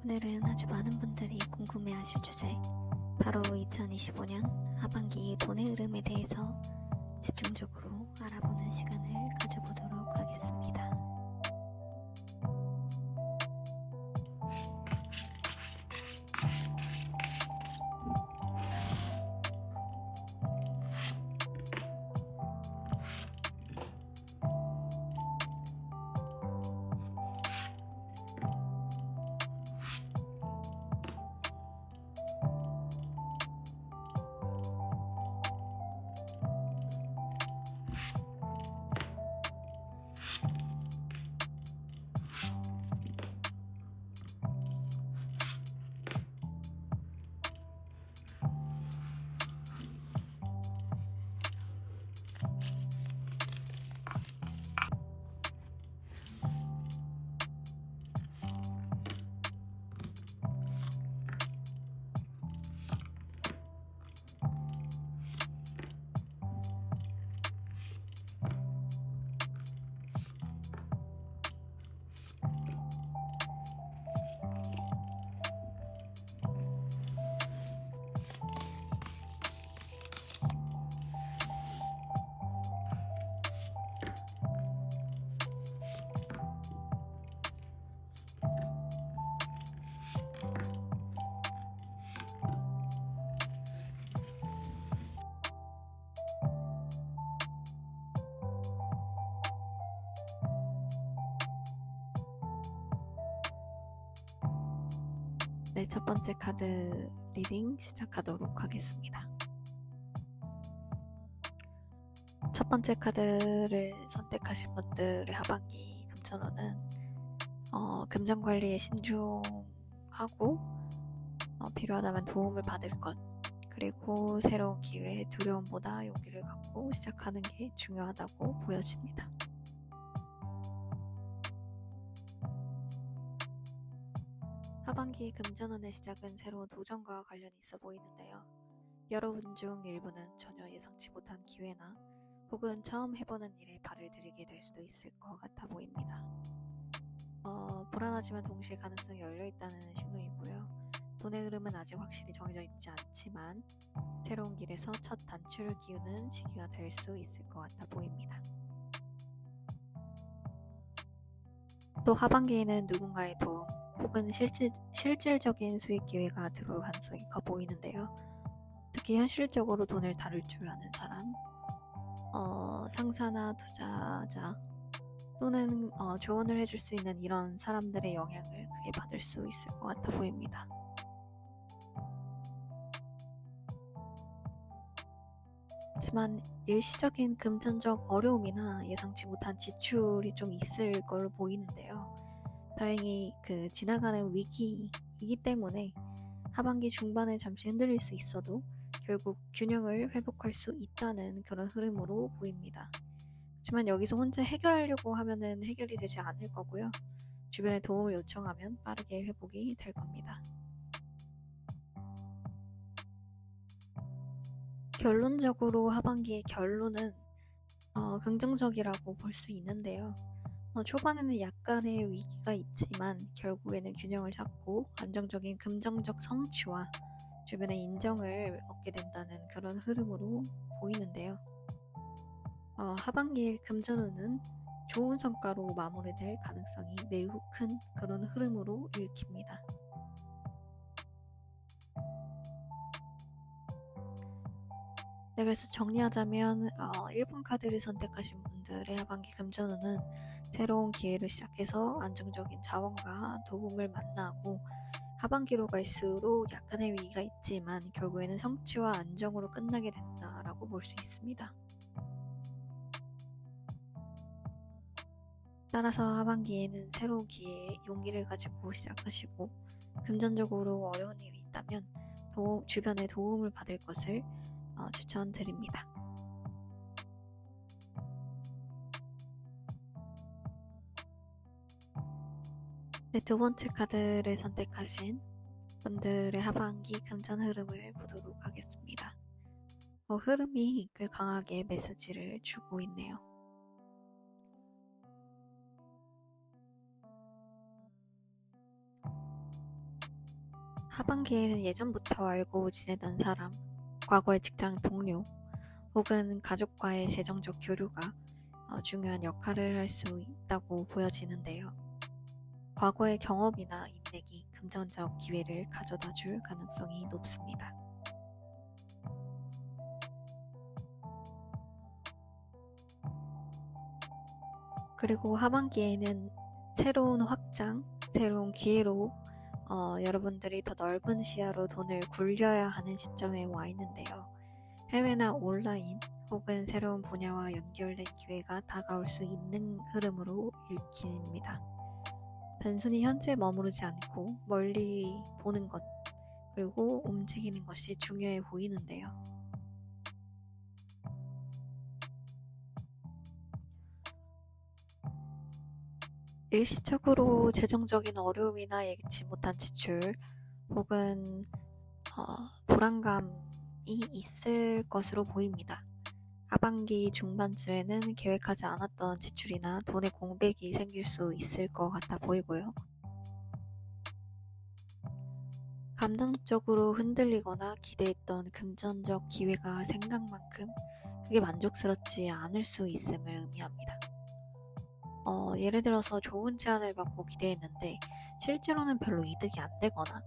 오늘은 아주 많은 분들이 궁금해하실 주제, 바로 2025년 하반기 돈의 흐름에 대해서 집중적으로 알아보는 시간을 가져보도록 하겠습니다. 네, 첫 번째 카드 리딩 시작하도록 하겠습니다. 첫 번째 카드를 선택하신 분들의 하반기 금전운은 금전관리에 신중하고 필요하다면 도움을 받을 것, 그리고 새로운 기회에 두려움보다 용기를 갖고 시작하는 게 중요하다고 보여집니다. 하반기 금전운의 시작은 새로운 도전과 관련이 있어 보이는데요. 여러분 중 일부는 전혀 예상치 못한 기회나 혹은 처음 해보는 일에 발을 들이게 될 수도 있을 것 같아 보입니다. 불안하지만 동시에 가능성이 열려있다는 신호이고요. 돈의 흐름은 아직 확실히 정해져 있지 않지만 새로운 길에서 첫 단추를 끼우는 시기가 될 수 있을 것 같아 보입니다. 또 하반기에는 누군가의 도움 혹은 실질적인 수익 기회가 들어올 가능성이 커 보이는데요. 특히 현실적으로 돈을 다룰 줄 아는 사람, 상사나 투자자 또는 조언을 해줄 수 있는 이런 사람들의 영향을 크게 받을 수 있을 것 같아 보입니다. 하지만 일시적인 금전적 어려움이나 예상치 못한 지출이 좀 있을 걸로 보이는데요. 다행히 지나가는 위기이기 때문에 하반기 중반에 잠시 흔들릴 수 있어도 결국 균형을 회복할 수 있다는 그런 흐름으로 보입니다. 하지만 여기서 혼자 해결하려고 하면은 해결이 되지 않을 거고요. 주변에 도움을 요청하면 빠르게 회복이 될 겁니다. 결론적으로 하반기의 결론은 긍정적이라고 볼 수 있는데요. 초반에는 약간의 위기가 있지만 결국에는 균형을 잡고 안정적인 금전적 성취와 주변의 인정을 얻게 된다는 그런 흐름으로 보이는데요. 하반기의 금전운은 좋은 성과로 마무리될 가능성이 매우 큰 그런 흐름으로 읽힙니다. 네, 그래서 정리하자면 1번 카드를 선택하신 분들의 하반기 금전운은 새로운 기회를 시작해서 안정적인 자원과 도움을 만나고 하반기로 갈수록 약간의 위기가 있지만 결국에는 성취와 안정으로 끝나게 된다라고 볼 수 있습니다. 따라서 하반기에는 새로운 기회에 용기를 가지고 시작하시고 금전적으로 어려운 일이 있다면 주변의 도움을 받을 것을 추천드립니다. 네, 두 번째 카드를 선택하신 분들의 하반기 금전 흐름을 보도록 하겠습니다. 흐름이 꽤 강하게 메시지를 주고 있네요. 하반기에는 예전부터 알고 지내던 사람, 과거의 직장 동료, 혹은 가족과의 재정적 교류가 중요한 역할을 할 수 있다고 보여지는데요. 과거의 경험이나 인맥이 금전적 기회를 가져다 줄 가능성이 높습니다. 그리고 하반기에는 새로운 확장, 새로운 기회로 여러분들이 더 넓은 시야로 돈을 굴려야 하는 시점에 와 있는데요. 해외나 온라인 혹은 새로운 분야와 연결된 기회가 다가올 수 있는 흐름으로 읽힙니다. 단순히 현재 머무르지 않고 멀리 보는 것, 그리고 움직이는 것이 중요해 보이는데요. 일시적으로 재정적인 어려움이나 예기치 못한 지출 혹은 불안감이 있을 것으로 보입니다. 하반기 중반쯤에는 계획하지 않았던 지출이나 돈의 공백이 생길 수 있을 것 같아 보이고요. 감정적으로 흔들리거나 기대했던 금전적 기회가 생각만큼 그게 만족스럽지 않을 수 있음을 의미합니다. 예를 들어서 좋은 제안을 받고 기대했는데 실제로는 별로 이득이 안 되거나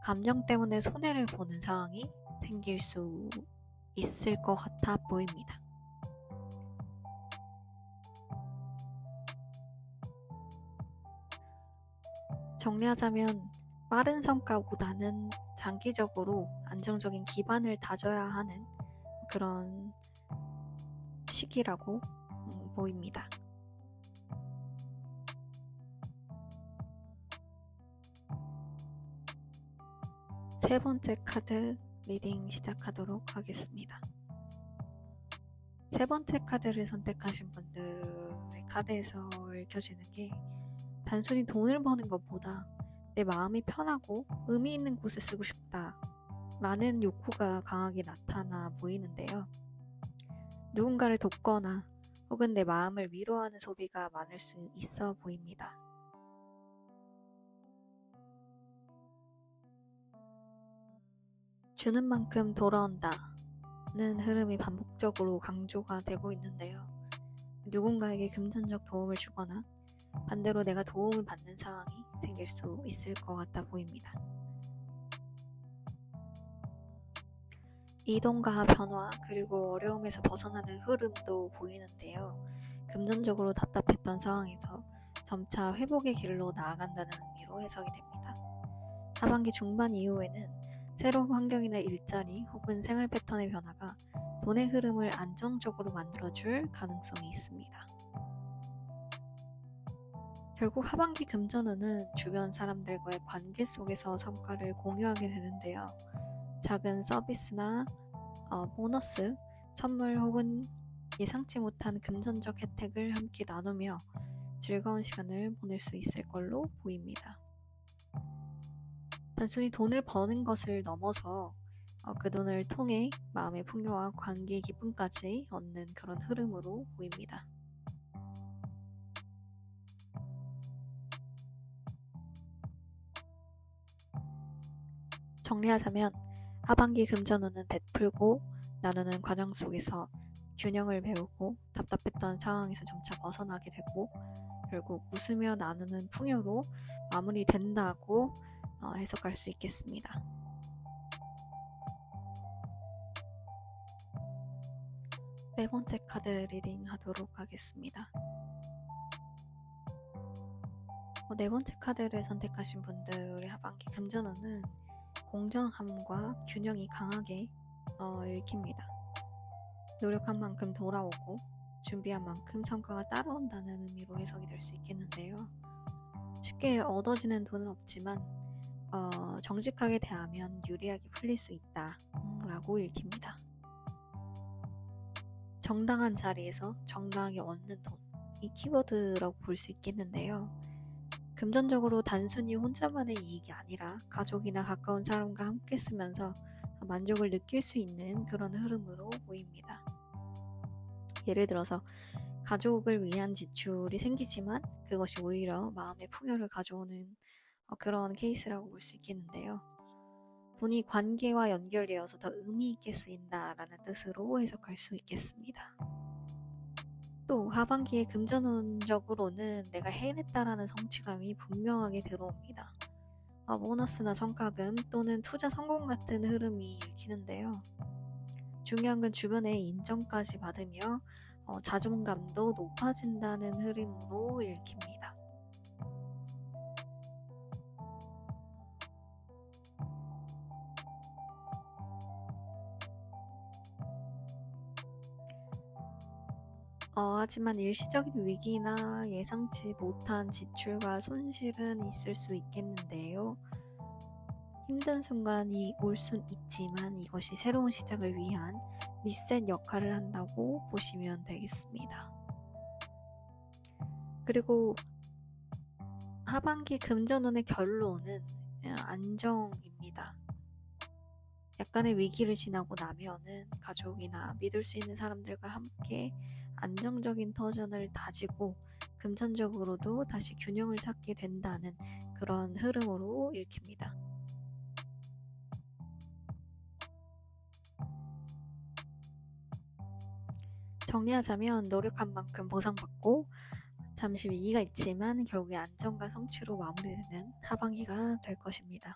감정 때문에 손해를 보는 상황이 생길 수 있을 것 같아 보입니다. 정리하자면 빠른 성과보다는 장기적으로 안정적인 기반을 다져야 하는 그런 시기라고 보입니다. 세 번째 카드 리딩 시작하도록 하겠습니다. 세 번째 카드를 선택하신 분들의 카드에서 읽혀지는 게 단순히 돈을 버는 것보다 내 마음이 편하고 의미 있는 곳에 쓰고 싶다 라는 욕구가 강하게 나타나 보이는데요. 누군가를 돕거나 혹은 내 마음을 위로하는 소비가 많을 수 있어 보입니다. 주는 만큼 돌아온다는 흐름이 반복적으로 강조가 되고 있는데요. 누군가에게 금전적 도움을 주거나 반대로 내가 도움을 받는 상황이 생길 수 있을 것 같아 보입니다. 이동과 변화 그리고 어려움에서 벗어나는 흐름도 보이는데요. 금전적으로 답답했던 상황에서 점차 회복의 길로 나아간다는 의미로 해석이 됩니다. 하반기 중반 이후에는 새로운 환경이나 일자리 혹은 생활 패턴의 변화가 돈의 흐름을 안정적으로 만들어줄 가능성이 있습니다. 결국 하반기 금전운은 주변 사람들과의 관계 속에서 성과를 공유하게 되는데요. 작은 서비스나 보너스, 선물 혹은 예상치 못한 금전적 혜택을 함께 나누며 즐거운 시간을 보낼 수 있을 걸로 보입니다. 단순히 돈을 버는 것을 넘어서 그 돈을 통해 마음의 풍요와 관계의 기쁨까지 얻는 그런 흐름으로 보입니다. 정리하자면 하반기 금전운은 베풀고 나누는 과정 속에서 균형을 배우고 답답했던 상황에서 점차 벗어나게 되고 결국 웃으며 나누는 풍요로 마무리된다고 해석할 수 있겠습니다. 네 번째 카드 리딩 하도록 하겠습니다. 네 번째 카드를 선택하신 분들의 하반기 금전운은 공정함과 균형이 강하게 읽힙니다. 노력한 만큼 돌아오고 준비한 만큼 성과가 따라온다는 의미로 해석이 될 수 있겠는데요. 쉽게 얻어지는 돈은 없지만 정직하게 대하면 유리하게 풀릴 수 있다 라고 읽힙니다. 정당한 자리에서 정당하게 얻는 돈, 이 키워드라고 볼 수 있겠는데요. 금전적으로 단순히 혼자만의 이익이 아니라 가족이나 가까운 사람과 함께 쓰면서 만족을 느낄 수 있는 그런 흐름으로 보입니다. 예를 들어서 가족을 위한 지출이 생기지만 그것이 오히려 마음의 풍요를 가져오는 그런 케이스라고 볼 수 있겠는데요. 덕분이 관계와 연결되어서 더 의미 있게 쓰인다라는 뜻으로 해석할 수 있겠습니다. 또 하반기의 금전운적으로는 내가 해냈다라는 성취감이 분명하게 들어옵니다. 보너스나 성과금 또는 투자 성공 같은 흐름이 읽히는데요. 중요한 건 주변의 인정까지 받으며 자존감도 높아진다는 흐름으로 읽힙니다. 하지만 일시적인 위기나 예상치 못한 지출과 손실은 있을 수 있겠는데요. 힘든 순간이 올 순 있지만 이것이 새로운 시작을 위한 리셋 역할을 한다고 보시면 되겠습니다. 그리고 하반기 금전운의 결론은 안정입니다. 약간의 위기를 지나고 나면은 가족이나 믿을 수 있는 사람들과 함께 안정적인 터전을 다지고 금전적으로도 다시 균형을 찾게 된다는 그런 흐름으로 읽힙니다. 정리하자면 노력한 만큼 보상받고 잠시 위기가 있지만 결국에 안정과 성취로 마무리되는 하반기가 될 것입니다.